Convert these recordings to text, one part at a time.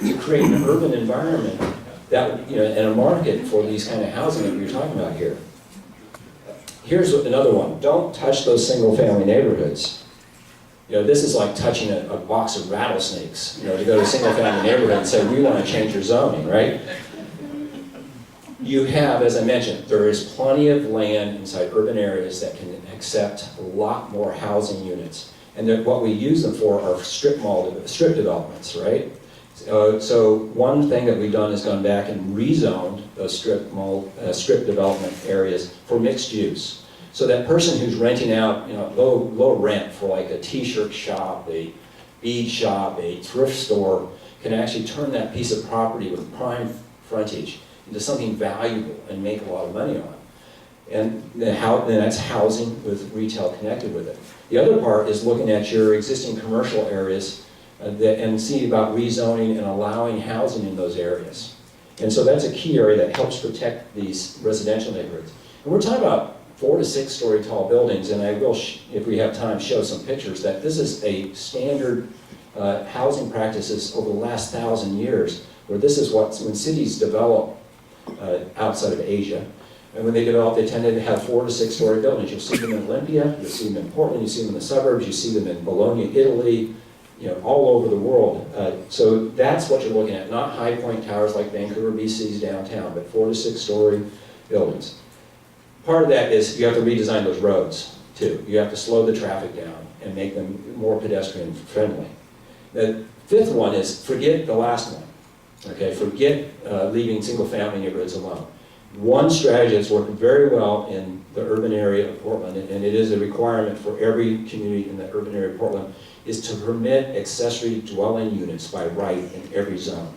to create an urban environment that, you know, and a market for these kind of housing that you're talking about here. Here's another one. Don't touch those single-family neighborhoods. You know, this is like touching a box of rattlesnakes, you know, to go to a single-family neighborhood and say, we want to change your zoning, right? You have, as I mentioned, there is plenty of land inside urban areas that can accept a lot more housing units. And then what we use them for are strip developments, right? So one thing that we've done is gone back and rezoned those strip development areas for mixed use. So that person who's renting out, you know, low rent for like a t-shirt shop, a bead shop, a thrift store, can actually turn that piece of property with prime frontage into something valuable and make a lot of money on. And that's housing with retail connected with it. The other part is looking at your existing commercial areas and see about rezoning and allowing housing in those areas. And so that's a key area that helps protect these residential neighborhoods. And we're talking about 4 to 6 story tall buildings, and I will, if we have time, show some pictures that this is a standard housing practices over the last 1,000 years, where this is what, when cities develop outside of Asia, and when they develop, they tend to have 4 to 6 story buildings. You'll see them in Olympia, you'll see them in Portland, you see them in the suburbs, you see them in Bologna, Italy, you know, all over the world. So that's what you're looking at, not high point towers like Vancouver, BC's downtown, but 4 to 6 story buildings. Part of that is you have to redesign those roads too. You have to slow the traffic down and make them more pedestrian friendly. The fifth one is forget the last one. Okay, forget leaving single family neighborhoods alone. One strategy that's worked very well in the urban area of Portland, and it is a requirement for every community in the urban area of Portland, is to permit accessory dwelling units by right in every zone.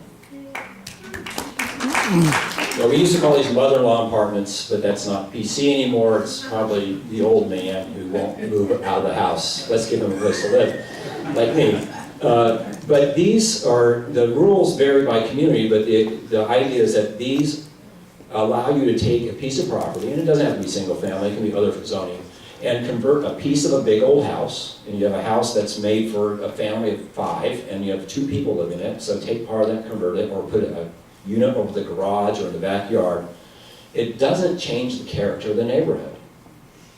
Well, we used to call these mother-in-law apartments, but that's not PC anymore. It's probably the old man who won't move out of the house. Let's give him a place to live, like me. But these are, the rules vary by community, but the idea is that these allow you to take a piece of property, and it doesn't have to be single family, it can be other zoning, and convert a piece of a big old house, and you have a house that's made for a family of 5, and you have 2 people living in it, so take part of that, convert it, or put a unit over the garage or in the backyard. It doesn't change the character of the neighborhood.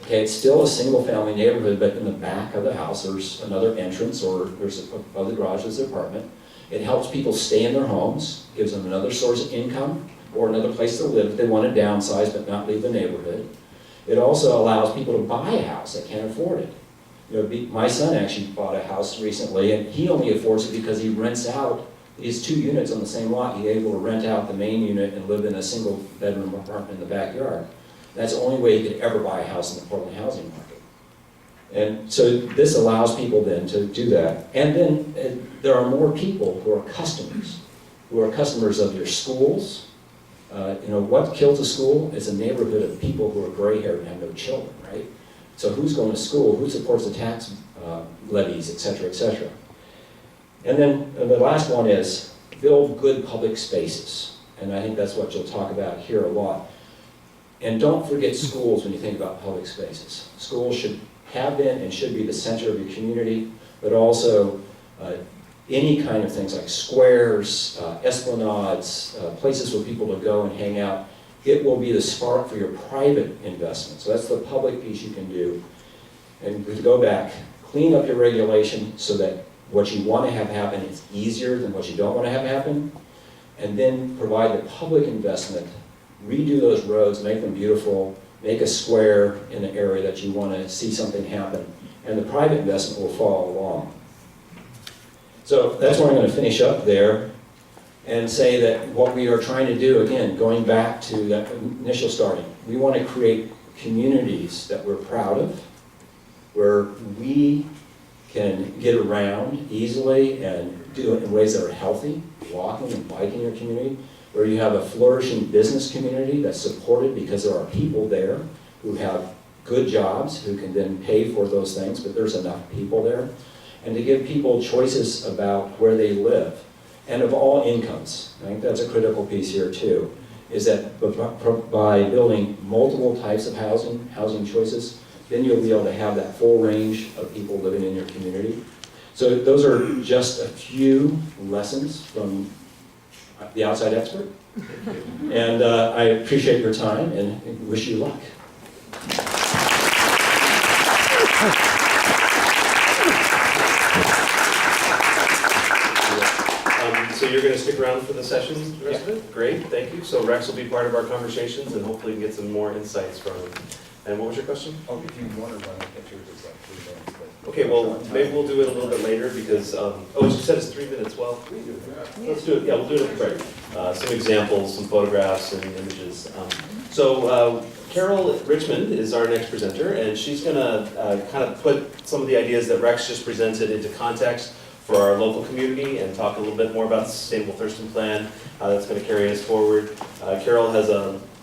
Okay, it's still a single family neighborhood, but in the back of the house there's another entrance, or there's above the garage there's an apartment. It helps people stay in their homes, gives them another source of income, or another place to live if they want to downsize but not leave the neighborhood. It also allows people to buy a house that can't afford it. You know, my son actually bought a house recently, and he only affords it because he rents out his 2 units on the same lot. He's able to rent out the main unit and live in a single bedroom apartment in the backyard. That's the only way he could ever buy a house in the Portland housing market. And so this allows people then to do that. And then there are more people who are customers of your schools. You know, what kills a school is a neighborhood of people who are gray-haired and have no children, right? So who's going to school? Who supports the tax levies, et cetera, et cetera? And then the last one is build good public spaces. And I think that's what you'll talk about here a lot. And don't forget schools when you think about public spaces. Schools should have been and should be the center of your community, but also any kind of things like squares, esplanades, places for people to go and hang out. It will be the spark for your private investment. So that's the public piece you can do. And to go back, clean up your regulation so that what you want to have happen is easier than what you don't want to have happen. And then provide the public investment, redo those roads, make them beautiful, make a square in the area that you want to see something happen. And the private investment will follow along. So that's where I'm going to finish up there and say that what we are trying to do, again, going back to that initial starting, we want to create communities that we're proud of, where we can get around easily and do it in ways that are healthy, walking and biking in your community, where you have a flourishing business community that's supported because there are people there who have good jobs, who can then pay for those things, but there's enough people there. And to give people choices about where they live, and of all incomes. I think that's a critical piece here too, is that by building multiple types of housing choices, then you'll be able to have that full range of people living in your community. So those are just a few lessons from the outside expert. And I appreciate your time and wish you luck. So you're going to stick around for the session, the rest of it? Great, thank you. So Rex will be part of our conversations and hopefully we can get some more insights from him. And what was your question? Oh, if you want to run a picture, it's like 3 minutes. But Okay, well, maybe we'll do it a little bit later because, oh, you said it's 3 minutes. Well, let's do it. Yeah, we'll do it at the break. Some examples, some photographs and images. Carole at Richmond is our next presenter, and she's going to kind of put some of the ideas that Rex just presented into context for our local community and talk a little bit more about the Sustainable Thurston Plan, how that's going to carry us forward. Carole has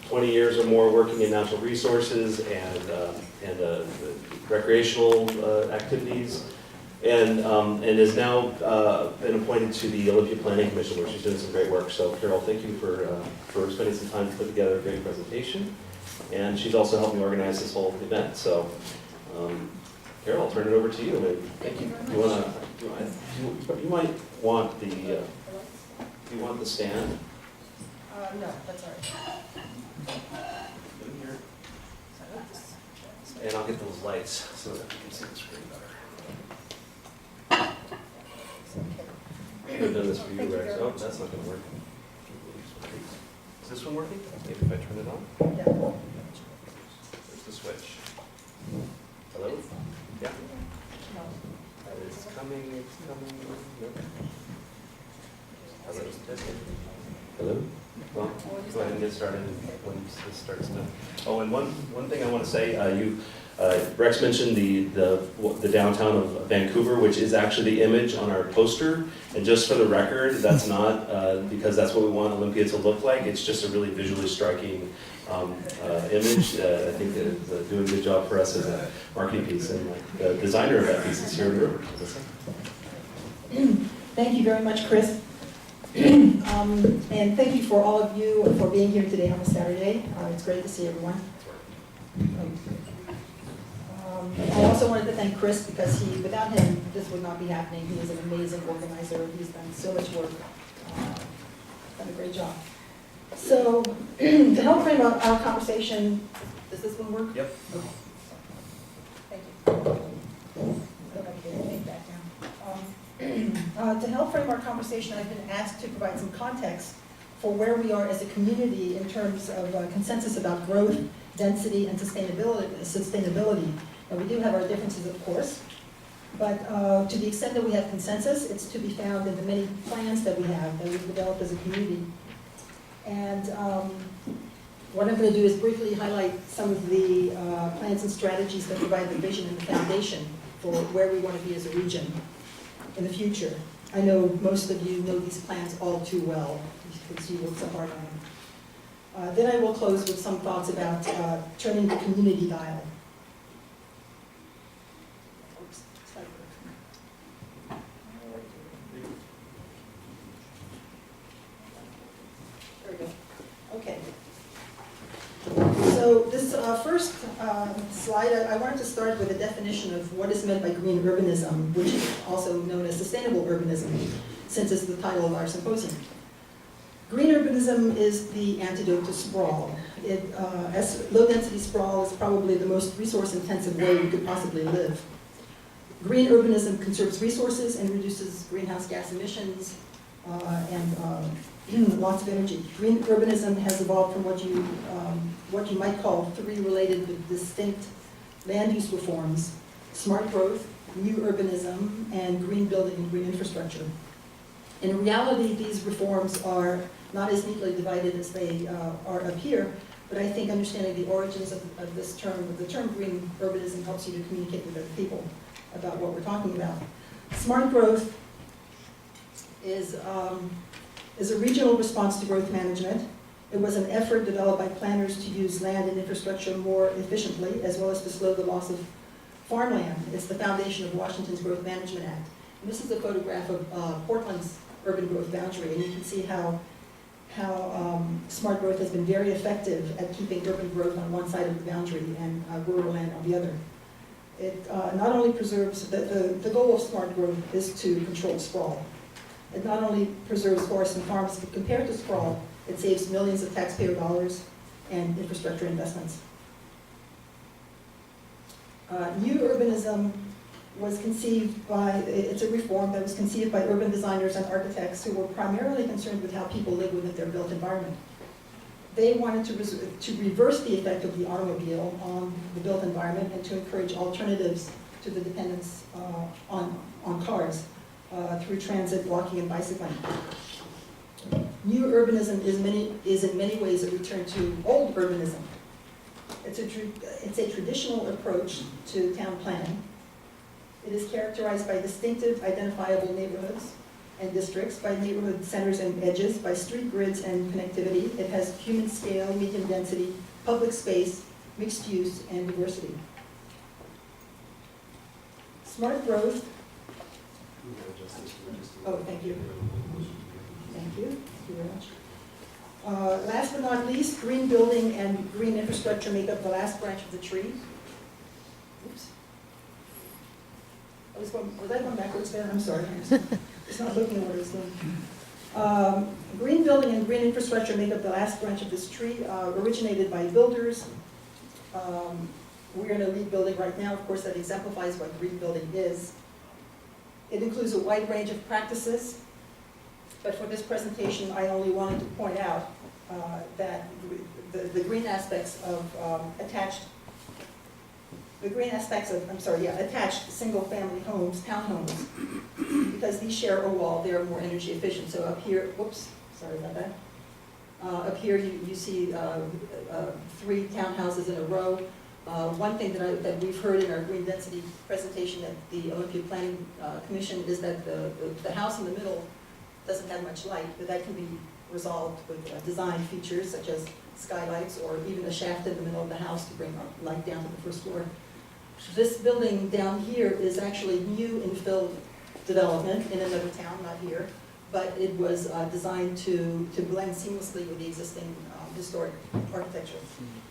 20 years or more working in natural resources and recreational activities, and is now been appointed to the Olympia Planning Commission, where she's doing some great work. So Carole, thank you for spending some time to put together a great presentation. And she's also helped me organize this whole event. So Carole, I'll turn it over to you. Thank you. You might want the stand? No, that's all right. And I'll get those lights so that you can see the screen better. I've done this for you, Rex. Oh, that's not going to work. Is this one working? Maybe if I turn it on? Yeah. There's the switch. Hello? Yeah. No. It's coming. Nope. Hello? Hello? Well, go ahead and get started when this starts to. Oh, and one thing I want to say, Rex mentioned the downtown of Vancouver, which is actually the image on our poster. And just for the record, that's not because that's what we want Olympia to look like. It's just a really visually striking image. I think it's doing a good job for us as a marketing piece, and the designer of that piece is here in the room. Thank you very much, Chris. And thank you for all of you for being here today on a Saturday. It's great to see everyone. I also wanted to thank Chris because without him, this would not be happening. He is an amazing organizer. He's done so much work. Done a great job. So to help frame up our conversation, does this one work? Yep. Okay. Thank you. I don't have to get anything back down. To help frame our conversation, I've been asked to provide some context for where we are as a community in terms of consensus about growth, density, and sustainability. And we do have our differences, of course, but to the extent that we have consensus, it's to be found in the many plans that we've developed as a community. And what I'm going to do is briefly highlight some of the plans and strategies that provide the vision and the foundation for where we want to be as a region in the future. I know most of you know these plans all too well, because you worked so hard on them. Then I will close with some thoughts about turning the community dial. Oops, sorry. There we go. Okay. So this first slide, I wanted to start with a definition of what is meant by green urbanism, which is also known as sustainable urbanism, since it's the title of our symposium. Green urbanism is the antidote to sprawl. As low-density sprawl is probably the most resource-intensive way we could possibly live. Green urbanism conserves resources and reduces greenhouse gas emissions and lots of energy. Green urbanism has evolved from what you might call three related but distinct land use reforms: smart growth, new urbanism, and green building and green infrastructure. In reality, these reforms are not as neatly divided as they are up here, but I think understanding the origins of this term, the term green urbanism, helps you to communicate with other people about what we're talking about. Smart growth is a regional response to growth management. It was an effort developed by planners to use land and infrastructure more efficiently, as well as to slow the loss of farmland. It's the foundation of Washington's Growth Management Act. And this is a photograph of Portland's urban growth boundary, and you can see how smart growth has been very effective at keeping urban growth on one side of the boundary and rural land on the other. It not only preserves, the goal of smart growth is to control sprawl. It not only preserves forests and farms, but compared to sprawl, it saves millions of taxpayer dollars and infrastructure investments. New urbanism was conceived by, it's a reform that was conceived by urban designers and architects who were primarily concerned with how people live within their built environment. They wanted to reverse the effect of the automobile on the built environment and to encourage alternatives to the dependence on cars through transit, walking, and bicycling. New urbanism is in many ways a return to old urbanism. It's a traditional approach to town planning. It is characterized by distinctive, identifiable neighborhoods and districts, by neighborhood centers and edges, by street grids and connectivity. It has human scale, medium density, public space, mixed use, and diversity. Smart growth. Oh, thank you. Thank you. Thank you very much. Last but not least, green building and green infrastructure make up the last branch of the tree. Oops. Was I going backwards there? I'm sorry. It's not looking at what it's doing. Green building and green infrastructure make up the last branch of this tree, originated by builders. We're in a LEED building right now. Of course, that exemplifies what green building is. It includes a wide range of practices, but for this presentation, I only wanted to point out that the green aspects of attached single-family homes, townhomes, because these share a wall, they are more energy efficient. So up here, whoops, sorry about that. Up here, you see 3 townhouses in a row. One thing that we've heard in our green density presentation at the Olympia Planning Commission is that the house in the middle doesn't have much light, but that can be resolved with design features such as skylights or even a shaft in the middle of the house to bring light down to the first floor. This building down here is actually new infill development in another town, not here, but it was designed to blend seamlessly with the existing historic architecture.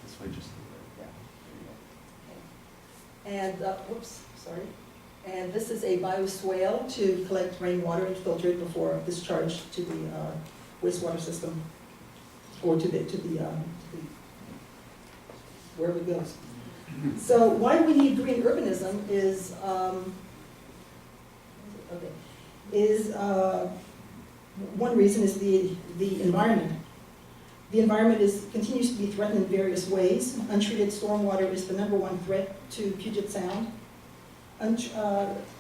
This way just. And, whoops, sorry. And this is a bioswale to collect rainwater and filter it before discharge to the wastewater system, or to the wherever it goes. So why we need green urbanism is, one reason is the environment. The environment continues to be threatened in various ways. Untreated stormwater is the #1 threat to Puget Sound.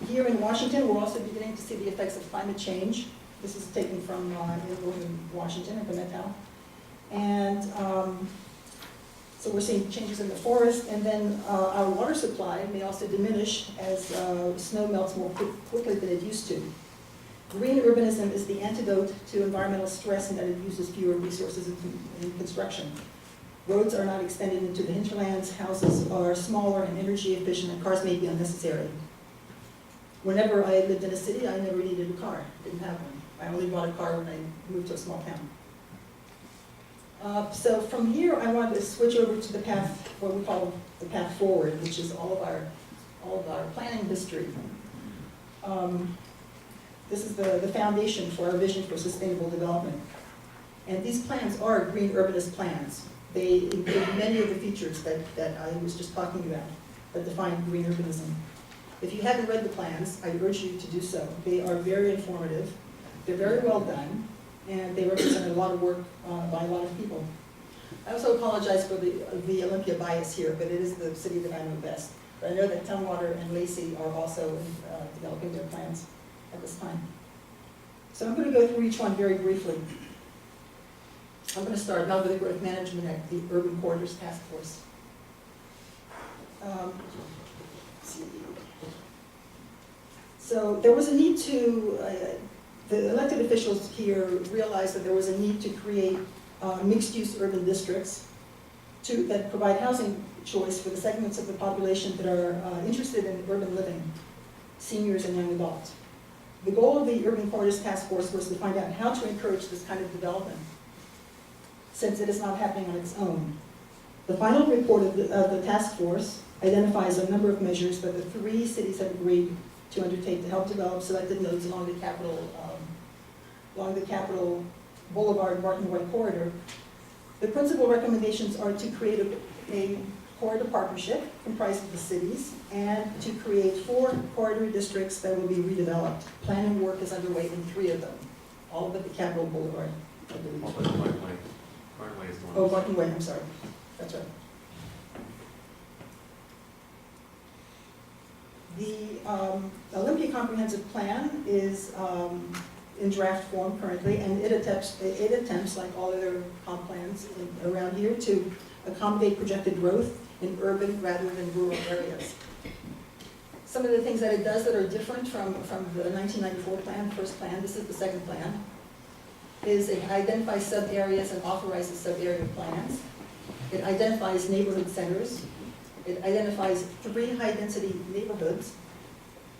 Here in Washington, we're also beginning to see the effects of climate change. This is taken from in Washington at the Met Town. And so we're seeing changes in the forest, and then our water supply may also diminish as snow melts more quickly than it used to. Green urbanism is the antidote to environmental stress in that it uses fewer resources in construction. Roads are not extended into the hinterlands, houses are smaller and energy efficient, and cars may be unnecessary. Whenever I lived in a city, I never needed a car, didn't have one. I only bought a car when I moved to a small town. So from here, I wanted to switch over to the path, what we call the path forward, which is all of our planning history. This is the foundation for our vision for sustainable development. And these plans are green urbanist plans. They include many of the features that I was just talking about that define green urbanism. If you haven't read the plans, I urge you to do so. They are very informative, they're very well done, and they represent a lot of work by a lot of people. I also apologize for the Olympia bias here, but it is the city that I know best. But I know that Tumwater and Lacey are also developing their plans at this time. So I'm going to go through each one very briefly. I'm going to start now with the growth management at the Urban Corridors Task Force. Let's see. So there was a need to, the elected officials here realized that there was a need to create mixed-use urban districts that provide housing choice for the segments of the population that are interested in urban living, seniors and young adults. The goal of the Urban Corridors Task Force was to find out how to encourage this kind of development, since it is not happening on its own. The final report of the task force identifies a number of measures that the 3 cities have agreed to undertake to help develop selected nodes along the capital along the Capitol Boulevard Martin White corridor. The principal recommendations are to create a corridor partnership comprised of the cities and to create 4 corridor districts that will be redeveloped. Planning work is underway in 3 of them, all but the Capitol Boulevard, I believe. Martin Way is the one. Oh, Martin Way, I'm sorry. That's right. The Olympia Comprehensive Plan is in draft form currently, and it attempts, like all other comp plans around here, to accommodate projected growth in urban rather than rural areas. Some of the things that it does that are different from the 1994 plan, first plan, this is the second plan, is it identifies sub-areas and authorizes sub-area plans. It identifies neighborhood centers. It identifies 3 high-density neighborhoods,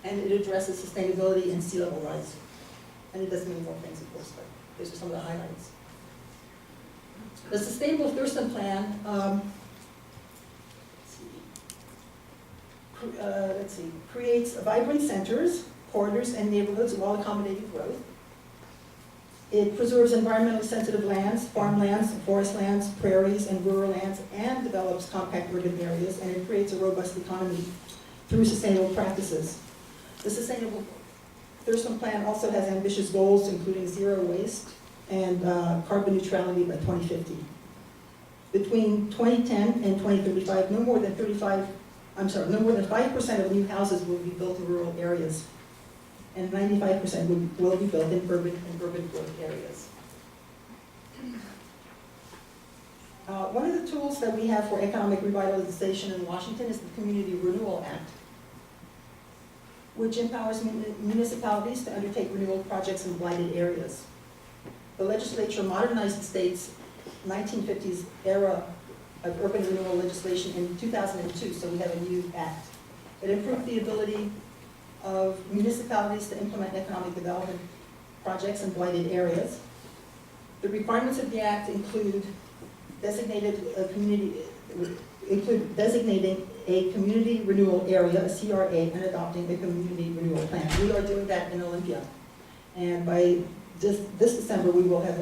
and it addresses sustainability and sea level rise. And it does many more things, of course, but these are some of the highlights. The Sustainable Thurston Plan, creates vibrant centers, corridors, and neighborhoods while accommodating growth. It preserves environmentally sensitive lands, farmlands, forest lands, prairies, and rural lands, and develops compact urban areas, and it creates a robust economy through sustainable practices. The Sustainable Thurston Plan also has ambitious goals, including zero waste and carbon neutrality by 2050. Between 2010 and 2035, no more than 5% of new houses will be built in rural areas, and 95% will be built in urban and urban growth areas. One of the tools that we have for economic revitalization in Washington is the Community Renewal Act, which empowers municipalities to undertake renewal projects in blighted areas. The legislature modernized the state's 1950s era of urban renewal legislation in 2002, so we have a new act. It improved the ability of municipalities to implement economic development projects in blighted areas. The requirements of the act include designating a community renewal area, a CRA, and adopting a community renewal plan. We are doing that in Olympia. And by this December, we will have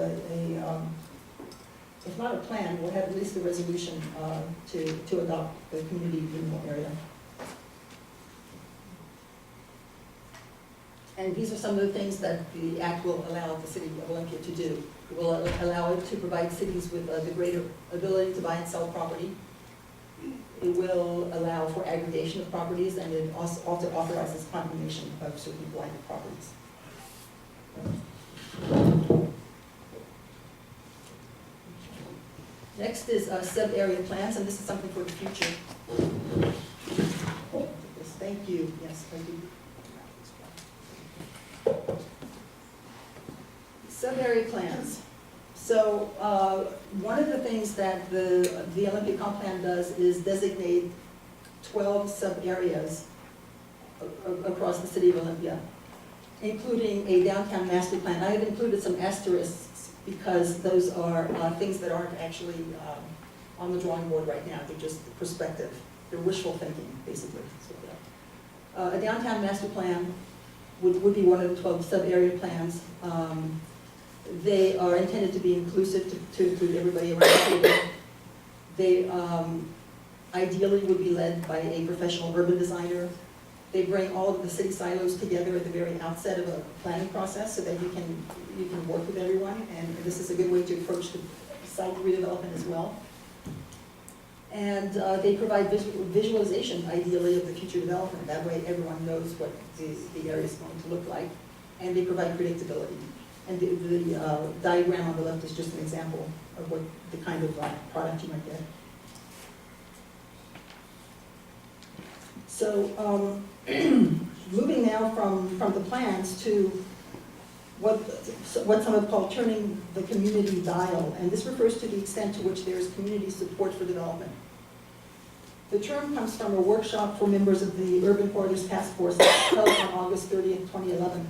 if not a plan, we'll have at least a resolution to adopt the community renewal area. And these are some of the things that the Act will allow the City of Olympia to do. It will allow it to provide cities with the greater ability to buy and sell property. It will allow for aggregation of properties, and it also authorizes condemnation of certain blighted properties. Next is sub-area plans, and this is something for the future. Thank you. Yes, thank you. Sub-area plans. So one of the things that the Olympia Comp Plan does is designate 12 sub-areas across the City of Olympia, including a downtown master plan. I have included some asterisks because those are things that aren't actually on the drawing board right now. They're just perspective. They're wishful thinking, basically. So, a downtown master plan would be one of the 12 sub-area plans. They are intended to be inclusive to include everybody around the table. They ideally would be led by a professional urban designer. They bring all of the city silos together at the very outset of a planning process so that you can work with everyone, and this is a good way to approach the site redevelopment as well. And they provide visualization, ideally, of the future development. That way everyone knows what the area is going to look like, and they provide predictability. And the diagram on the left is just an example of what the kind of product you might get. So moving now from the plans to what some have called turning the community dial, and this refers to the extent to which there is community support for development. The term comes from a workshop for members of the Urban Corridors Task Force held on August 30th, 2011,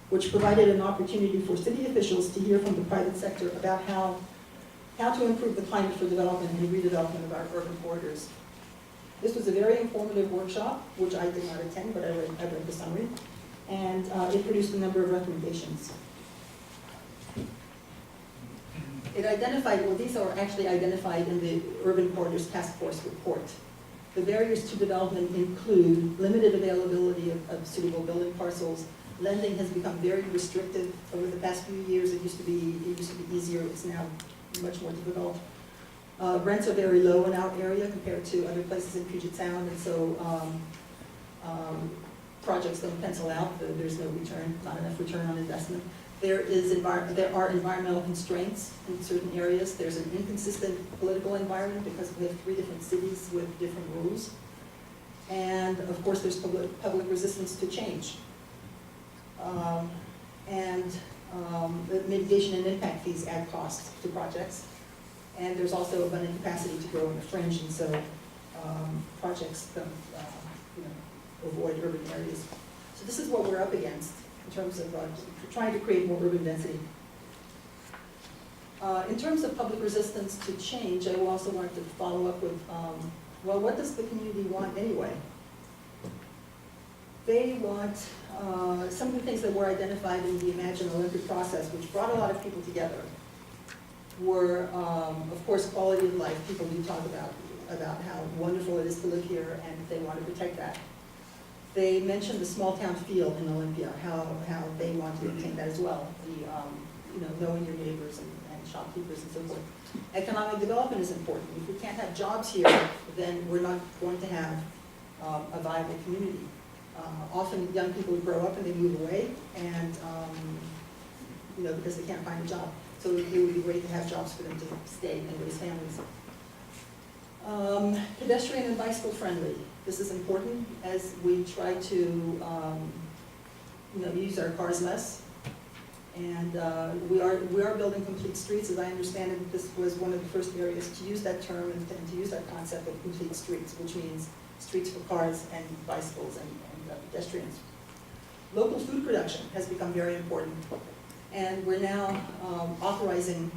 which provided an opportunity for city officials to hear from the private sector about how to improve the climate for development and redevelopment of our urban corridors. This was a very informative workshop, which I did not attend, but I read the summary, and it produced a number of recommendations. It identified, well, these are actually identified in the Urban Corridors Task Force report. The barriers to development include limited availability of suitable building parcels. Lending has become very restrictive over the past few years. It used to be easier. It's now much more difficult. Rents are very low in our area compared to other places in Puget Sound, and so projects don't pencil out. There's no return, not enough return on investment. There are environmental constraints in certain areas. There's an inconsistent political environment because we have 3 different cities with different rules. And of course, there's public resistance to change. The mitigation and impact fees add costs to projects. And there's also abundant capacity to grow in the fringe, and so projects don't avoid urban areas. So this is what we're up against in terms of trying to create more urban density. In terms of public resistance to change, I also wanted to follow up with, well, what does the community want anyway? They want, some of the things that were identified in the Imagine Olympia process, which brought a lot of people together, were, of course, quality of life. People do talk about how wonderful it is to live here, and they want to protect that. They mentioned the small town feel in Olympia, how they want to maintain that as well. Knowing your neighbors and shopkeepers and so forth. Economic development is important. If we can't have jobs here, then we're not going to have a viable community. Often young people grow up and they move away, and because they can't find a job. So it would be great to have jobs for them to stay and raise families. Pedestrian and bicycle friendly. This is important as we try to use our cars less. And we are building complete streets. As I understand it, this was one of the first areas to use that term and to use that concept of complete streets, which means streets for cars and bicycles and pedestrians. Local food production has become very important. And we're now authorizing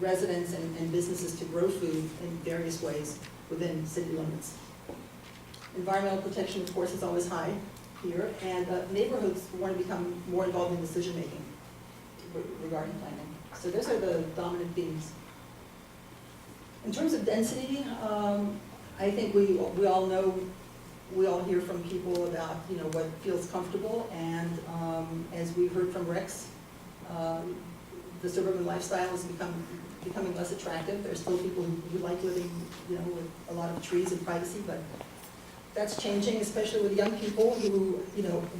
residents and businesses to grow food in various ways within city limits. Environmental protection, of course, is always high here, and neighborhoods want to become more involved in decision-making regarding planning. So those are the dominant themes. In terms of density, I think we all know, we all hear from people about what feels comfortable, and as we heard from Rex, the suburban lifestyle is becoming less attractive. There's still people who like living with a lot of trees and privacy, but that's changing, especially with young people who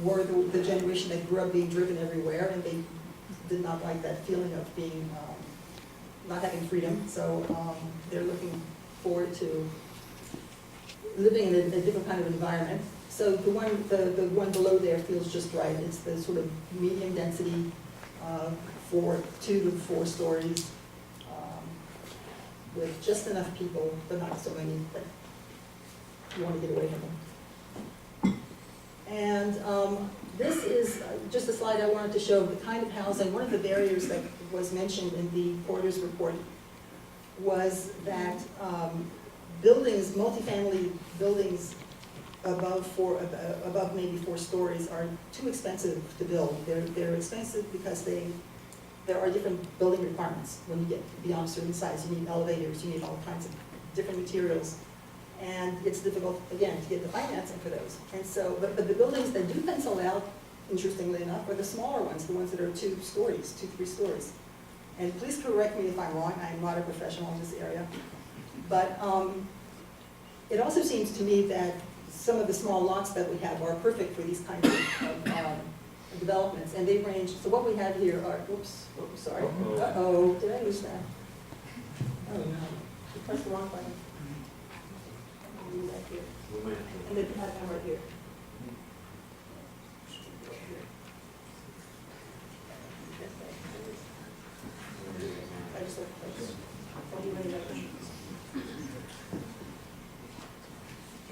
were the generation that grew up being driven everywhere, and they did not like that feeling of being not having freedom. So they're looking forward to living in a different kind of environment. So the one below there feels just right. It's the sort of medium density, 2 to 4 stories, with just enough people, but not so many that you want to get away from them. And this is just a slide I wanted to show of the kind of housing. One of the barriers that was mentioned in the Porter's report was that buildings, multifamily buildings above maybe 4 stories are too expensive to build. They're expensive because there are different building requirements. When you get beyond a certain size, you need elevators, you need all kinds of different materials. And it's difficult, again, to get the financing for those. And so, but the buildings that do pencil out, interestingly enough, are the smaller ones, the ones that are 2 stories, 2, 3 stories. And please correct me if I'm wrong, I'm not a professional in this area. But it also seems to me that some of the small lots that we have are perfect for these kinds of developments. And they range, so what we have here are, oops, sorry. Uh-oh, did I lose that? Oh no, you pressed the wrong button. That here. And then I'm right here.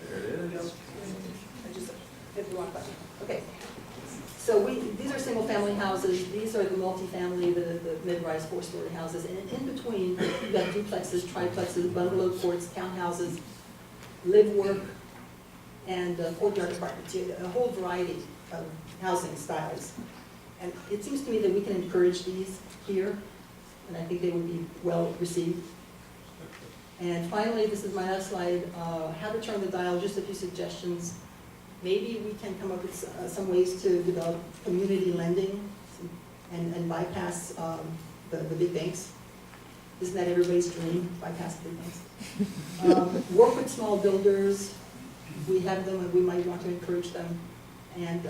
There it is. I just hit the wrong button. Okay. So these are single-family houses. These are the multifamily, the mid-rise 4-story houses. And in between, you've got duplexes, triplexes, bungalow courts, townhouses, live, work, and courtyard apartments. You have a whole variety of housing styles. And it seems to me that we can encourage these here, and I think they would be well received. And finally, this is my last slide, how to turn the dial, just a few suggestions. Maybe we can come up with some ways to develop community lending and bypass the big banks. Isn't that everybody's dream, bypass the big banks? Work with small builders. We have them and we might want to encourage them. And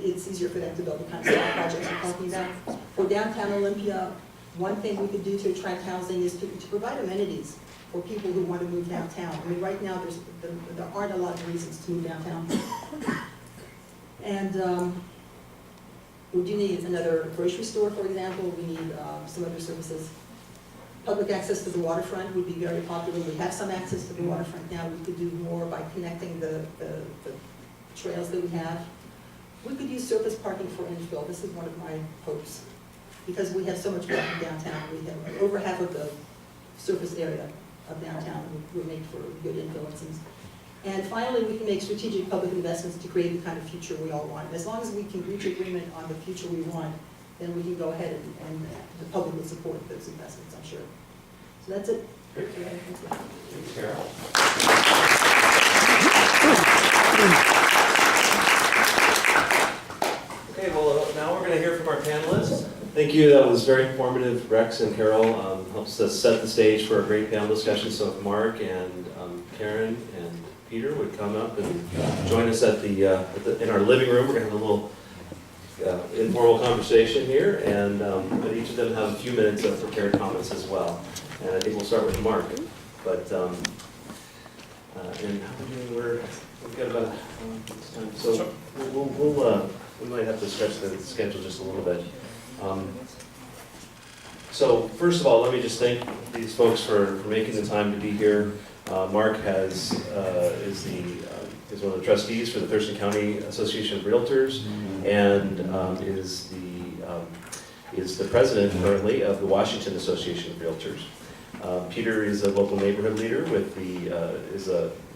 it's easier for them to build the kind of small projects we're talking about. For downtown Olympia, one thing we could do to attract housing is to provide amenities for people who want to move downtown. I mean, right now, there aren't a lot of reasons to move downtown. And we do need another grocery store, for example. We need some other services. Public access to the waterfront would be very popular. We have some access to the waterfront now. We could do more by connecting the trails that we have. We could use surface parking for infill. This is one of my hopes. Because we have so much parking downtown. We have over half of the surface area of downtown would make for good infill, it seems. And finally, we can make strategic public investments to create the kind of future we all want. As long as we can reach agreement on the future we want, then we can go ahead and the public will support those investments, I'm sure. So that's it. Thanks, Carole. Okay, well, now we're going to hear from our panelists. Thank you, that was very informative, Rex and Carole. Helps us set the stage for a great panel discussion. So if Mark and Karen and Peter would come up and join us at in our living room. We're going to have a little informal conversation here, and each of them have a few minutes of prepared comments as well. And I think we'll start with Mark. But and how many we've got about this time. So we might have to stretch the schedule just a little bit. So first of all, let me just thank these folks for making the time to be here. Mark is one of the trustees for the Thurston County Association of Realtors, and is the president currently of the Washington Association of Realtors. Peter is a local neighborhood leader with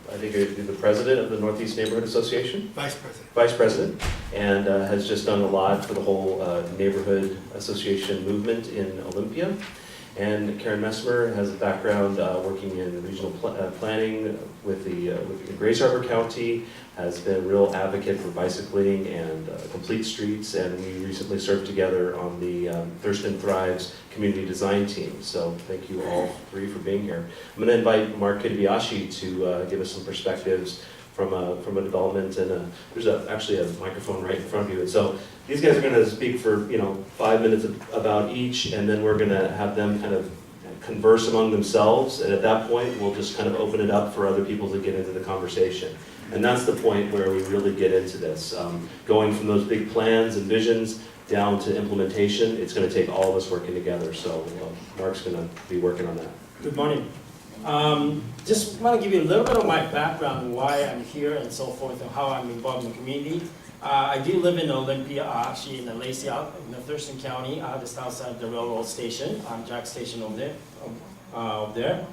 I think the president of the Northeast Neighborhood Association. Vice President. Vice President, and has just done a lot for the whole neighborhood association movement in Olympia. And Karen Messmer has a background working in regional planning with Grace Harbor County, has been a real advocate for bicycling and complete streets, and we recently served together on the Thurston Thrives community design team. So thank you all three for being here. I'm going to invite Mark Kitabayashi to give us some perspectives from a development, and there's actually a microphone right in front of you. And so these guys are going to speak for 5 minutes about each, and then we're going to have them kind of converse among themselves, and at that point we'll just kind of open it up for other people to get into the conversation. And that's the point where we really get into this. Going from those big plans and visions down to implementation, it's going to take all of us working together. So Mark's going to be working on that. Good morning. Just want to give you a little bit of my background, why I'm here and so forth, and how I'm involved in the community. I do live in Olympia, actually in the Lacey, in the Thurston County, just outside the railroad station, Jack Station over there.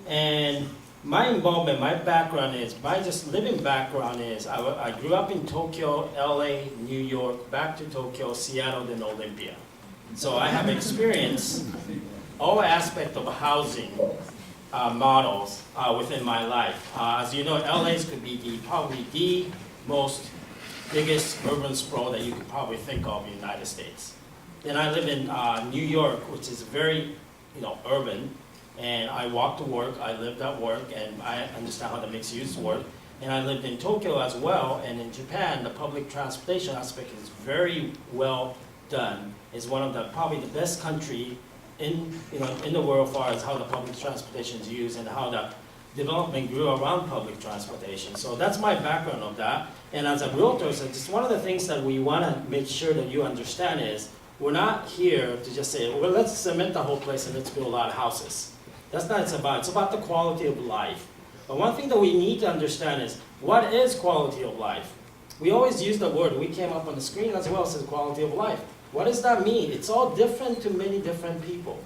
And my involvement, my background is, my just living background is, I grew up in Tokyo, LA, New York, back to Tokyo, Seattle, then Olympia. So I have experienced all aspects of housing models within my life. As you know, LA could be probably the most biggest urban sprawl that you could probably think of in the United States. Then I live in New York, which is very urban. And I walk to work, I lived at work, and I understand how the mixed use work. And I lived in Tokyo as well, and in Japan, the public transportation aspect is very well done. It's one of the probably the best country in the world as far as how the public transportation is used and how the development grew around public transportation. So that's my background of that. And as a realtor, so just one of the things that we want to make sure that you understand is we're not here to just say, well, let's cement the whole place and let's build a lot of houses. That's not what it's about. It's about the quality of life. But one thing that we need to understand is, what is quality of life? We always use the word, we came up on the screen as well, says quality of life. What does that mean? It's all different to many different people.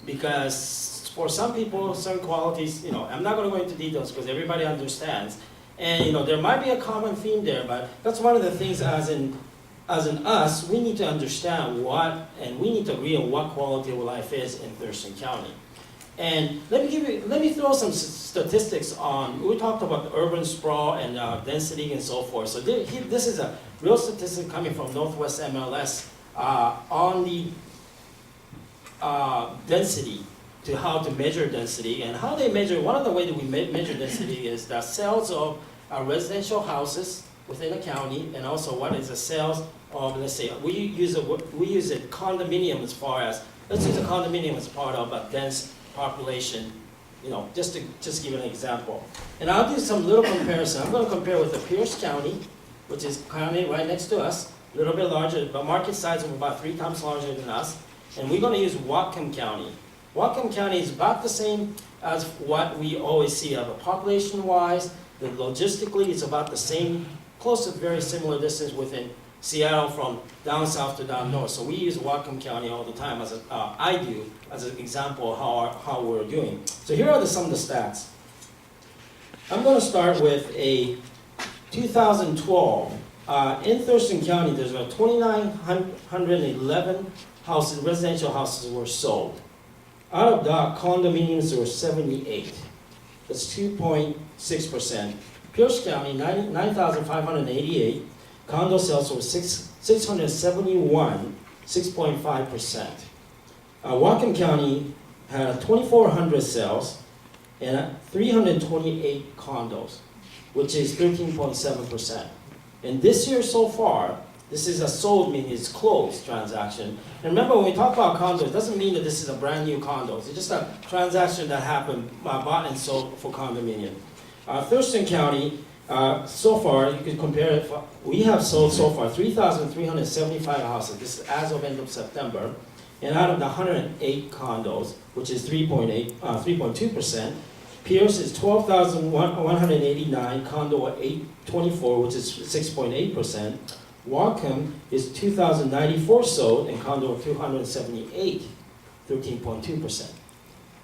Because for some people, certain qualities, I'm not going to go into details because everybody understands. And there might be a common theme there, but that's one of the things as in as an us, we need to understand what, and we need to agree on what quality of life is in Thurston County. And let me throw some statistics on, we talked about the urban sprawl and density and so forth. So this is a real statistic coming from Northwest MLS on the density, to how to measure density. And how they measure, one of the ways that we measure density is the sales of residential houses within a county, and also what is the sales of, let's say, we use a condominium as far as, let's use a condominium as part of a dense population, you know, just give you an example. And I'll do some little comparison. I'm going to compare with the Pierce County, which is county right next to us, a little bit larger, but market size of about 3 times larger than us. And we're going to use Whatcom County. Whatcom County is about the same as what we always see of a population-wise. The logistically, it's about the same, close to very similar distance within Seattle from down south to down north. So we use Whatcom County all the time, as I do, as an example of how we're doing. So here are some of the stats. I'm going to start with a 2012. In Thurston County, there's about 2,911 houses, residential houses were sold. Out of that, condominiums there were 78. That's 2.6%. Pierce County, 9,588. Condo sales were 671, 6.5%. Whatcom County had 2,400 sales and 328 condos, which is 13.7%. And this year so far, this is a sold, meaning it's closed transaction. And remember, when we talk about condos, it doesn't mean that this is a brand new condo. It's just a transaction that happened, bought and sold for condominium. Thurston County, so far, you can compare it, we have sold so far 3,375 houses. This is as of end of September. And out of the 108 condos, which is 3.2%, Pierce is 12,189, condo at 824, which is 6.8%. Whatcom is 2,094 sold, and condo of 278, 13.2%.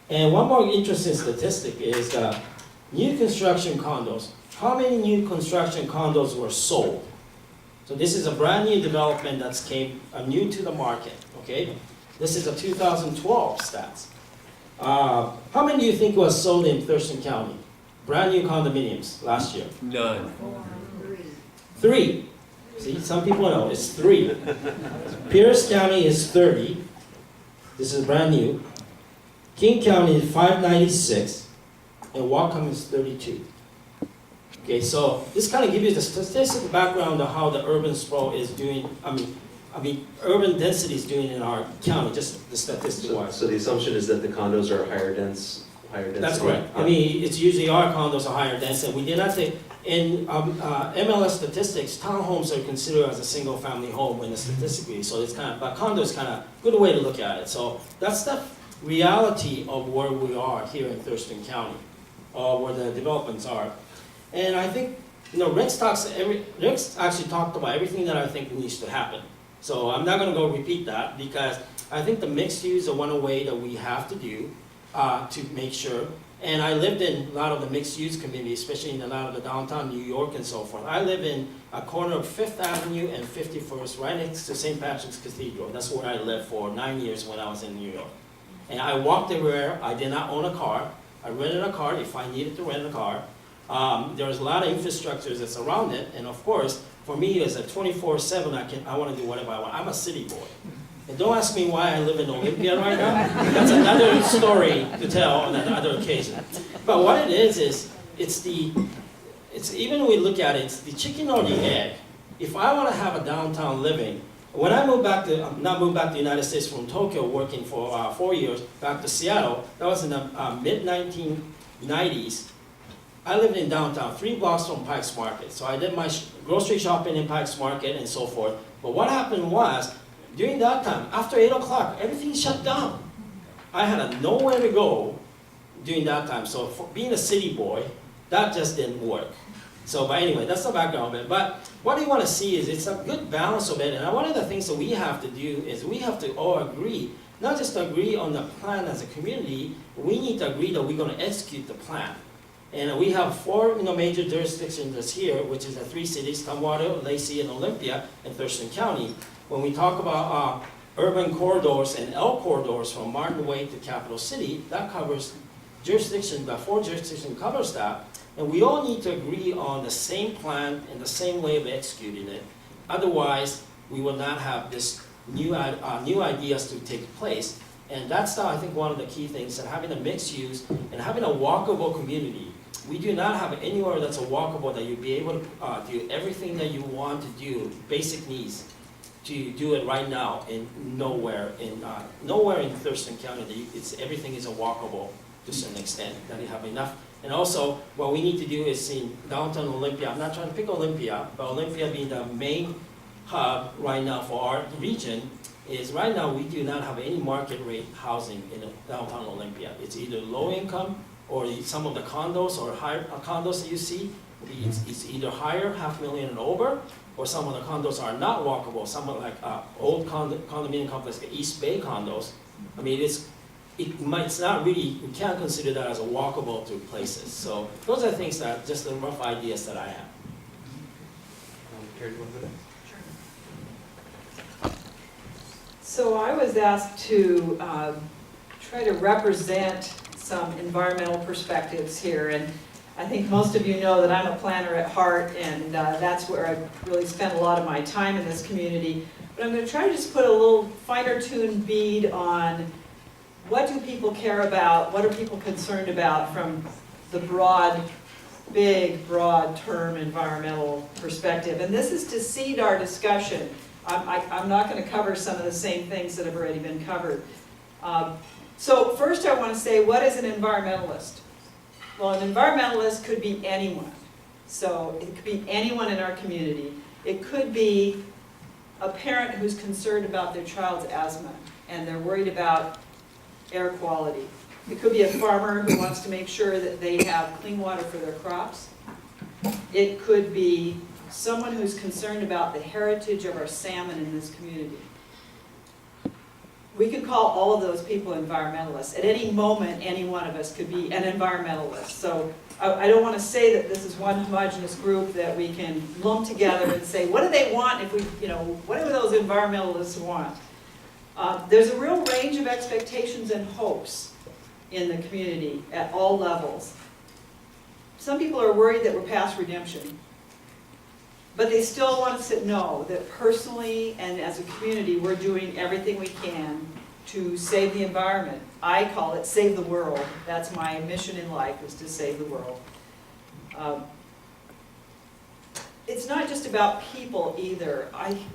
And one more interesting statistic is new construction condos. How many new construction condos were sold? So this is a brand new development that's came new to the market, okay? This is a 2012 stats. How many do you think was sold in Thurston County? Brand new condominiums last year? None. 3. See, some people know, it's 3. Pierce County is 30. This is brand new. King County is 596, and Whatcom is 32. Okay, so this kind of gives you the statistical background of how the urban sprawl is doing, I mean, urban density is doing in our county, just the statistic-wise. So the assumption is that the condos are higher density? That's correct. I mean, it's usually our condos are higher density. We did not say, in MLS statistics, townhomes are considered as a single-family home in the statistically, so it's kind of, but condo is kind of a good way to look at it. So that's the reality of where we are here in Thurston County, where the developments are. And I think, you know, Rex actually talked about everything that I think needs to happen. So I'm not going to go repeat that, because I think the mixed use is one way that we have to do to make sure. And I lived in a lot of the mixed use community, especially in a lot of the downtown New York and so forth. I live in a corner of 5th Avenue and 51st, right next to St. Patrick's Cathedral. That's where I lived for 9 years when I was in New York. And I walked everywhere. I did not own a car. I rented a car if I needed to rent a car. There's a lot of infrastructure that's around it, and of course, for me as a 24/7, I want to do whatever I want. I'm a city boy. And don't ask me why I live in Olympia right now. That's another story to tell on another occasion. But what it is it's even when we look at it, it's the chicken or the egg. If I want to have a downtown living, when I moved back to, not moved back to the United States from Tokyo, working for 4 years, back to Seattle, that was in the mid-1990s. I lived in downtown, 3 blocks from Pike's Market. So I did my grocery shopping in Pike's Market and so forth. But what happened was, during that time, after 8 o'clock, everything shut down. I had nowhere to go during that time. So for being a city boy, that just didn't work. So, but anyway, that's the background of it. But what you want to see is it's a good balance of it. And one of the things that we have to do is we have to all agree, not just agree on the plan as a community, we need to agree that we're going to execute the plan. And we have four major jurisdictions that's here, which is the three cities, Tumwater, Lacey, and Olympia, and Thurston County. When we talk about urban corridors and L corridors from Martin Way to Capital City, that covers jurisdiction, the four jurisdiction covers that. And we all need to agree on the same plan and the same way of executing it. Otherwise, we will not have this new ideas to take place. And that's, I think, one of the key things, that having a mixed use and having a walkable community. We do not have anywhere that's a walkable that you'll be able to do everything that you want to do, basic needs, to do it right now, and nowhere in Thurston County that everything is a walkable to a certain extent, that you have enough. And also, what we need to do is in downtown Olympia, I'm not trying to pick Olympia, but Olympia being the main hub right now for our region, is right now we do not have any market rate housing in downtown Olympia. It's either low income, or some of the condos or higher condos that you see, it's either higher, $500,000 and over, or some of the condos are not walkable. Some are like old condominium complex, like East Bay condos. I mean, it's not really, we can't consider that as a walkable to places. So those are things that, just the rough ideas that I have. Carrie, do you want to go next? So I was asked to try to represent some environmental perspectives here, and I think most of you know that I'm a planner at heart, and that's where I really spent a lot of my time in this community. But I'm going to try to just put a little finer-tuned bead on what do people care about, what are people concerned about from the big, broad-term environmental perspective. And this is to seed our discussion. I'm not going to cover some of the same things that have already been covered. So first I want to say, what is an environmentalist? Well, an environmentalist could be anyone. So it could be anyone in our community. It could be a parent who's concerned about their child's asthma and they're worried about air quality. It could be a farmer who wants to make sure that they have clean water for their crops. It could be someone who's concerned about the heritage of our salmon in this community. We could call all of those people environmentalists. At any moment, any one of us could be an environmentalist. So I don't want to say that this is one homogeneous group that we can lump together and say, what do they want if we, what do those environmentalists want? There's a real range of expectations and hopes in the community at all levels. Some people are worried that we're past redemption. But they still want us to know that personally and as a community, we're doing everything we can to save the environment. I call it save the world. That's my mission in life, is to save the world. It's not just about people either.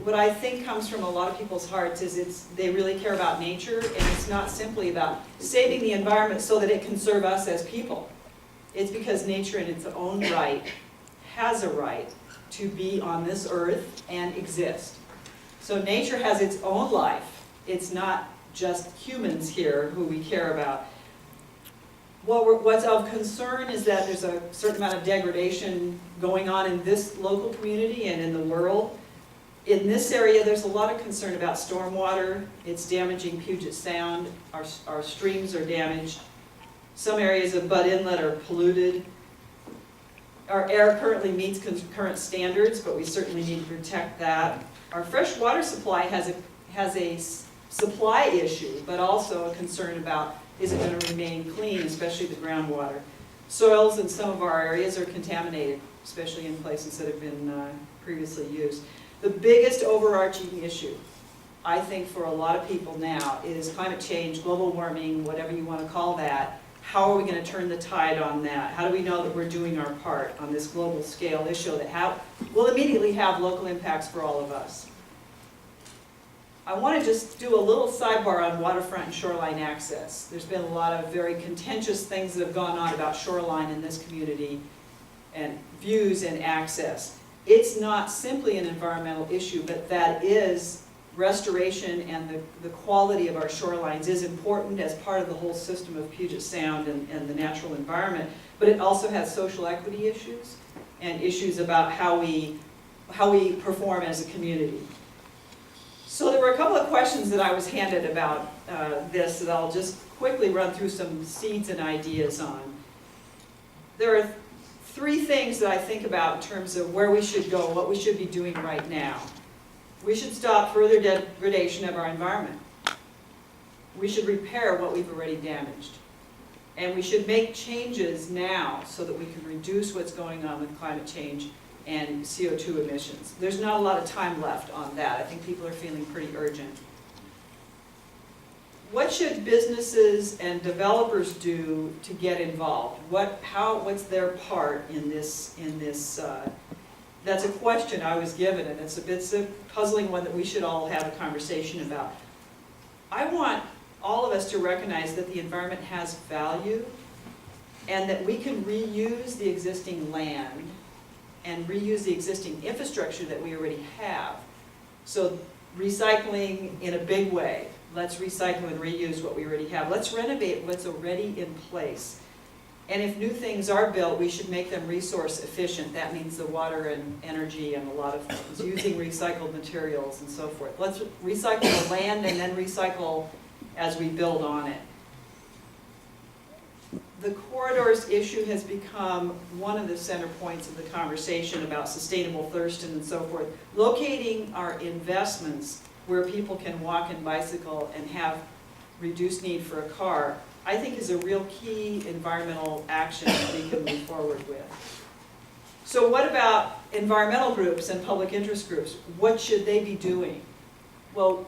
What I think comes from a lot of people's hearts is they really care about nature, and it's not simply about saving the environment so that it can serve us as people. It's because nature in its own right has a right to be on this earth and exist. So nature has its own life. It's not just humans here who we care about. What's of concern is that there's a certain amount of degradation going on in this local community and in the world. In this area, there's a lot of concern about stormwater. It's damaging Puget Sound. Our streams are damaged. Some areas of Butt Inlet are polluted. Our air currently meets current standards, but we certainly need to protect that. Our fresh water supply has a supply issue, but also a concern about, is it going to remain clean, especially the groundwater. Soils in some of our areas are contaminated, especially in places that have been previously used. The biggest overarching issue, I think, for a lot of people now is climate change, global warming, whatever you want to call that. How are we going to turn the tide on that? How do we know that we're doing our part on this global scale issue that will immediately have local impacts for all of us? I want to just do a little sidebar on waterfront and shoreline access. There's been a lot of very contentious things that have gone on about shoreline in this community and views and access. It's not simply an environmental issue, but that is restoration, and the quality of our shorelines is important as part of the whole system of Puget Sound and the natural environment, but it also has social equity issues and issues about how we perform as a community. So there were a couple of questions that I was handed about this that I'll just quickly run through some seeds and ideas on. there are three things that I think about in terms of where we should go, what we should be doing right now. We should stop further degradation of our environment. We should repair what we've already damaged. And we should make changes now so that we can reduce what's going on with climate change and CO2 emissions. There's not a lot of time left on that. I think people are feeling pretty urgent. What should businesses and developers do to get involved? What's their part in this? That's a question I was given, and it's a puzzling one that we should all have a conversation about. I want all of us to recognize that the environment has value and that we can reuse the existing land and reuse the existing infrastructure that we already have. So recycling in a big way. Let's recycle and reuse what we already have. Let's renovate what's already in place. And if new things are built, we should make them resource efficient. That means the water and energy and a lot of things, using recycled materials and so forth. Let's recycle the land and then recycle as we build on it. The corridors issue has become one of the center points of the conversation about sustainable Thurston and so forth. Locating our investments where people can walk and bicycle and have reduced need for a car, I think is a real key environmental action that we can move forward with. So what about environmental groups and public interest groups? What should they be doing? Well,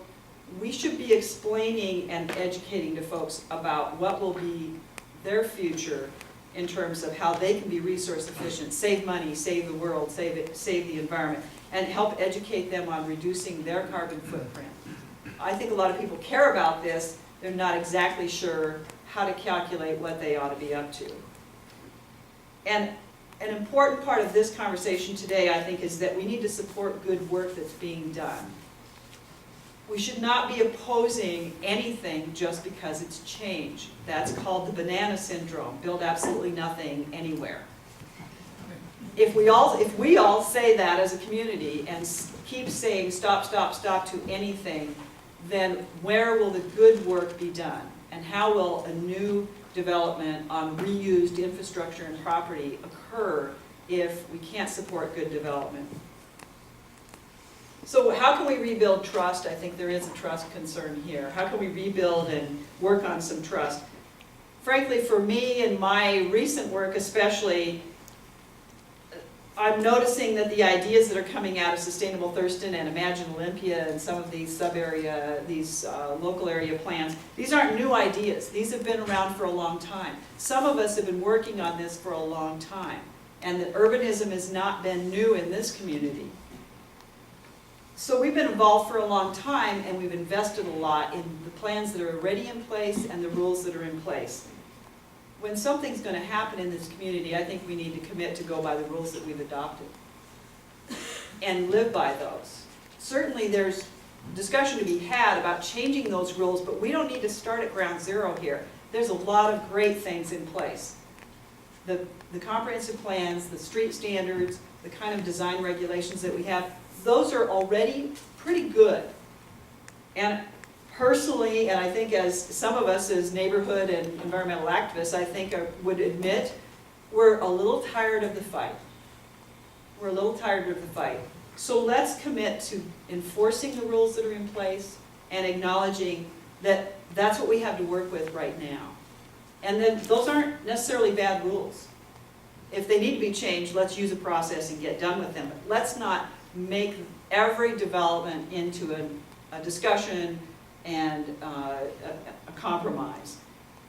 we should be explaining and educating to folks about what will be their future in terms of how they can be resource efficient, save money, save the world, save the environment, and help educate them on reducing their carbon footprint. I think a lot of people care about this. They're not exactly sure how to calculate what they ought to be up to. And an important part of this conversation today, I think, is that we need to support good work that's being done. We should not be opposing anything just because it's change. That's called the banana syndrome, build absolutely nothing anywhere. If we all say that as a community and keep saying stop, stop, stop to anything, then where will the good work be done? And how will a new development on reused infrastructure and property occur if we can't support good development? So how can we rebuild trust? I think there is a trust concern here. How can we rebuild and work on some trust? Frankly, for me and my recent work especially, I'm noticing that the ideas that are coming out of Sustainable Thurston and Imagine Olympia and some of these sub-area, these local area plans, these aren't new ideas. These have been around for a long time. Some of us have been working on this for a long time, and that urbanism has not been new in this community. So we've been involved for a long time, and we've invested a lot in the plans that are already in place and the rules that are in place. When something's going to happen in this community, I think we need to commit to go by the rules that we've adopted and live by those. Certainly there's discussion to be had about changing those rules, but we don't need to start at ground zero here. There's a lot of great things in place. The comprehensive plans, the street standards, the kind of design regulations that we have, those are already pretty good. And personally, and I think as some of us as neighborhood and environmental activists, I think would admit, we're a little tired of the fight. We're a little tired of the fight. So let's commit to enforcing the rules that are in place and acknowledging that that's what we have to work with right now. And then those aren't necessarily bad rules. If they need to be changed, let's use a process and get done with them. But let's not make every development into a discussion and a compromise.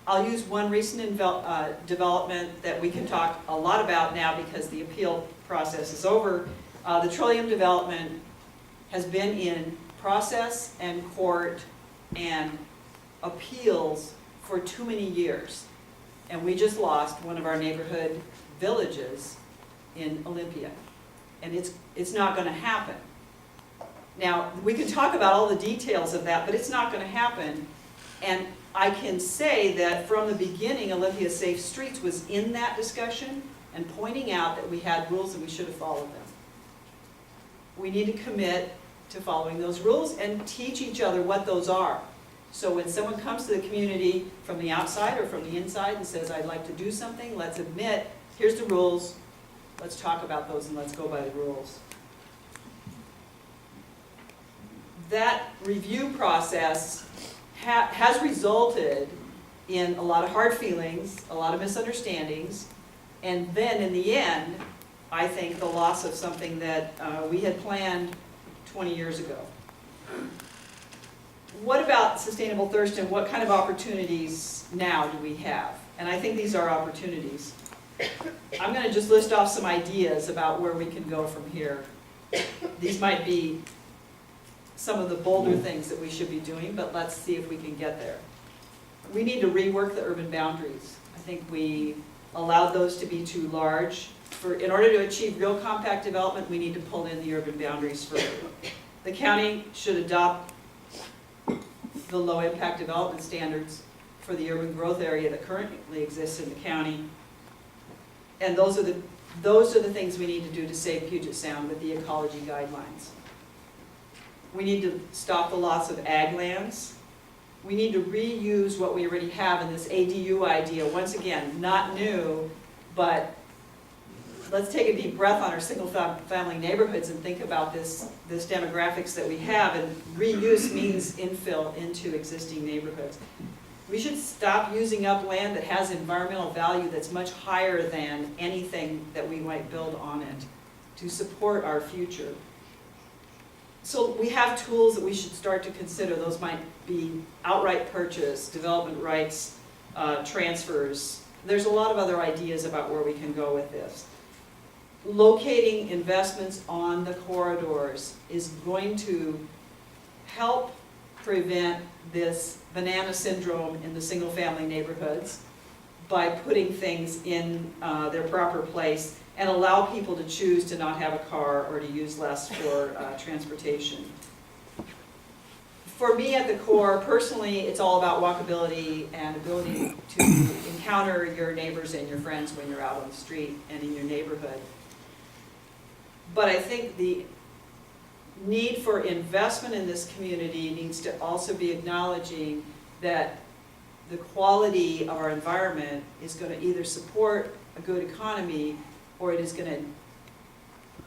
I'll use one recent development that we can talk a lot about now because the appeal process is over. The Trillium development has been in process and court and appeals for too many years. And we just lost one of our neighborhood villages in Olympia. And it's not going to happen. Now, we can talk about all the details of that, but it's not going to happen. And I can say that from the beginning, Olympia Safe Streets was in that discussion and pointing out that we had rules and we should have followed them. We need to commit to following those rules and teach each other what those are. So when someone comes to the community from the outside or from the inside and says, I'd like to do something, let's admit here's the rules, let's talk about those and let's go by the rules. That review process has resulted in a lot of hard feelings, a lot of misunderstandings, and then in the end, I think the loss of something that we had planned 20 years ago. What about Sustainable Thurston? What kind of opportunities now do we have? And I think these are opportunities. I'm going to just list off some ideas about where we can go from here. These might be some of the bolder things that we should be doing, but let's see if we can get there. We need to rework the urban boundaries. I think we allowed those to be too large. In order to achieve real compact development, we need to pull in the urban boundaries further. The county should adopt the low impact development standards for the urban growth area that currently exists in the county. And those are the things we need to do to save Puget Sound with the ecology guidelines. We need to stop the loss of ag lands. We need to reuse what we already have in this ADU idea. Once again, not new, but let's take a deep breath on our single family neighborhoods and think about this demographics that we have, and reuse means infill into existing neighborhoods. We should stop using up land that has environmental value that's much higher than anything that we might build on it to support our future. So we have tools that we should start to consider. Those might be outright purchase, development rights, transfers. There's a lot of other ideas about where we can go with this. Locating investments on the corridors is going to help prevent this banana syndrome in the single-family neighborhoods by putting things in their proper place and allow people to choose to not have a car or to use less for transportation. For me at the core, personally, it's all about walkability and ability to encounter your neighbors and your friends when you're out on the street and in your neighborhood. But I think the need for investment in this community needs to also be acknowledging that the quality of our environment is going to either support a good economy or it is going to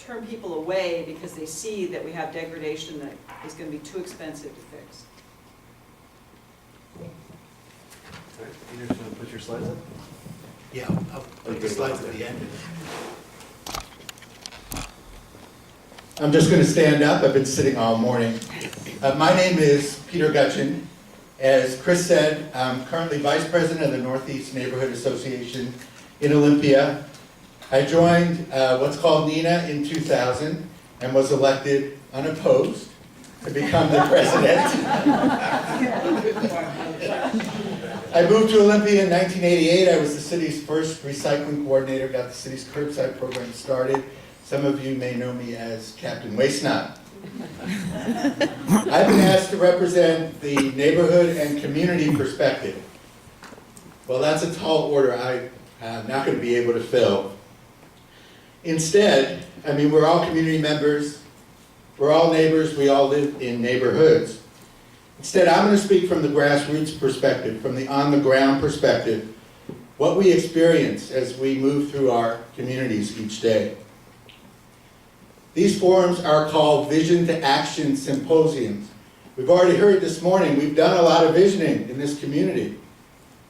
turn people away because they see that we have degradation that is going to be too expensive to fix. All right, Peter, just want to put your slides up? Yeah, I'll put the slides at the end. I'm just going to stand up. I've been sitting all morning. My name is Peter Guttchen. As Chris said, I'm currently Vice President of the Northeast Neighborhood Association in Olympia. I joined what's called NINA in 2000 and was elected unopposed to become the president. I moved to Olympia in 1988. I was the city's first recycling coordinator, got the city's curbside program started. Some of you may know me as Captain Waste-Not. I've been asked to represent the neighborhood and community perspective. Well, that's a tall order I'm not going to be able to fill. Instead, I mean, we're all community members, we're all neighbors, we all live in neighborhoods. Instead, I'm going to speak from the grassroots perspective, from the on-the-ground perspective, what we experience as we move through our communities each day. These forums are called Vision to Action Symposiums. We've already heard this morning, we've done a lot of visioning in this community.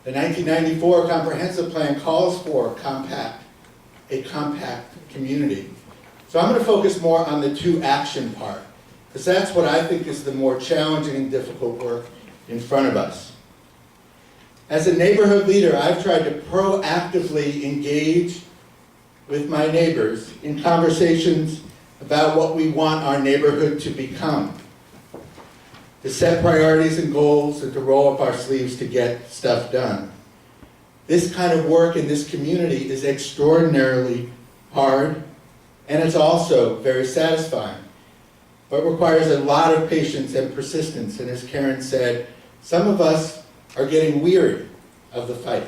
The 1994 Comprehensive Plan calls for a compact community. So I'm going to focus more on the to action part, because that's what I think is the more challenging and difficult work in front of us. As a neighborhood leader, I've tried to proactively engage with my neighbors in conversations about what we want our neighborhood to become, to set priorities and goals, and to roll up our sleeves to get stuff done. This kind of work in this community is extraordinarily hard, and it's also very satisfying, but requires a lot of patience and persistence. And as Karen said, some of us are getting weary of the fight.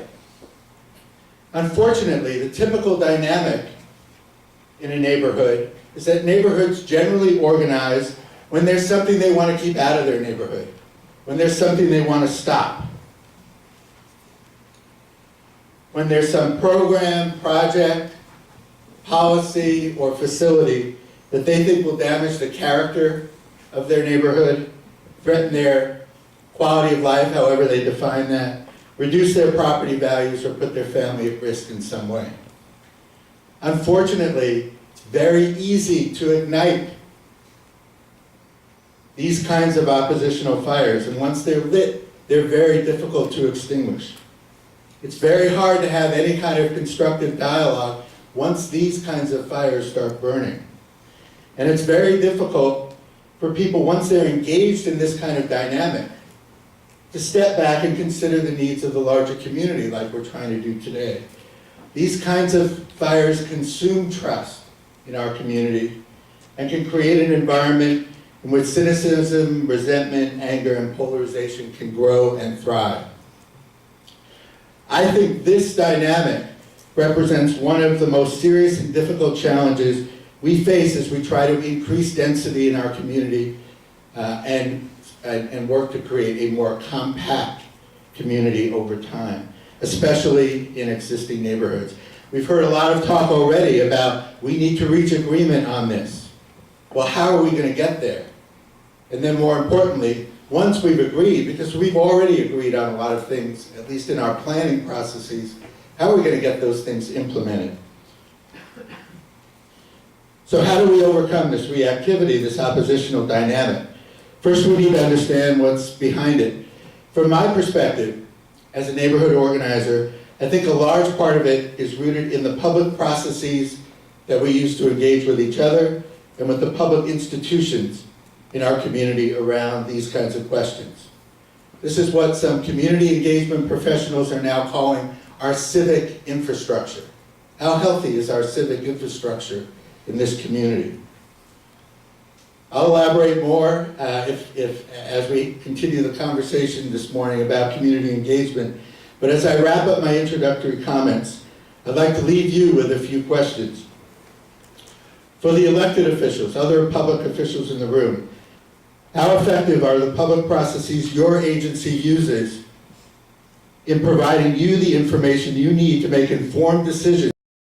Unfortunately, the typical dynamic in a neighborhood is that neighborhoods generally organize when there's something they want to keep out of their neighborhood, when there's something they want to stop. when there's some program, project, policy, or facility that they think will damage the character of their neighborhood, threaten their quality of life, however they define that, reduce their property values, or put their family at risk in some way. Unfortunately, it's very easy to ignite these kinds of oppositional fires, and once they're lit, they're very difficult to extinguish. It's very hard to have any kind of constructive dialogue once these kinds of fires start burning. And it's very difficult for people, once they're engaged in this kind of dynamic, to step back and consider the needs of the larger community like we're trying to do today. These kinds of fires consume trust in our community and can create an environment in which cynicism, resentment, anger, and polarization can grow and thrive. I think this dynamic represents one of the most serious and difficult challenges we face as we try to increase density in our community and work to create a more compact community over time, especially in existing neighborhoods. We've heard a lot of talk already about we need to reach agreement on this. Well, how are we going to get there? And then more importantly, once we've agreed, because we've already agreed on a lot of things, at least in our planning processes, how are we going to get those things implemented? So how do we overcome this reactivity, this oppositional dynamic? First, we need to understand what's behind it. From my perspective, as a neighborhood organizer, I think a large part of it is rooted in the public processes that we use to engage with each other and with the public institutions in our community around these kinds of questions. This is what some community engagement professionals are now calling our civic infrastructure. How healthy is our civic infrastructure in this community? I'll elaborate more as we continue the conversation this morning about community engagement. But as I wrap up my introductory comments, I'd like to leave you with a few questions. For the elected officials, other public officials in the room, how effective are the public processes your agency uses in providing you the information you need to make informed decisions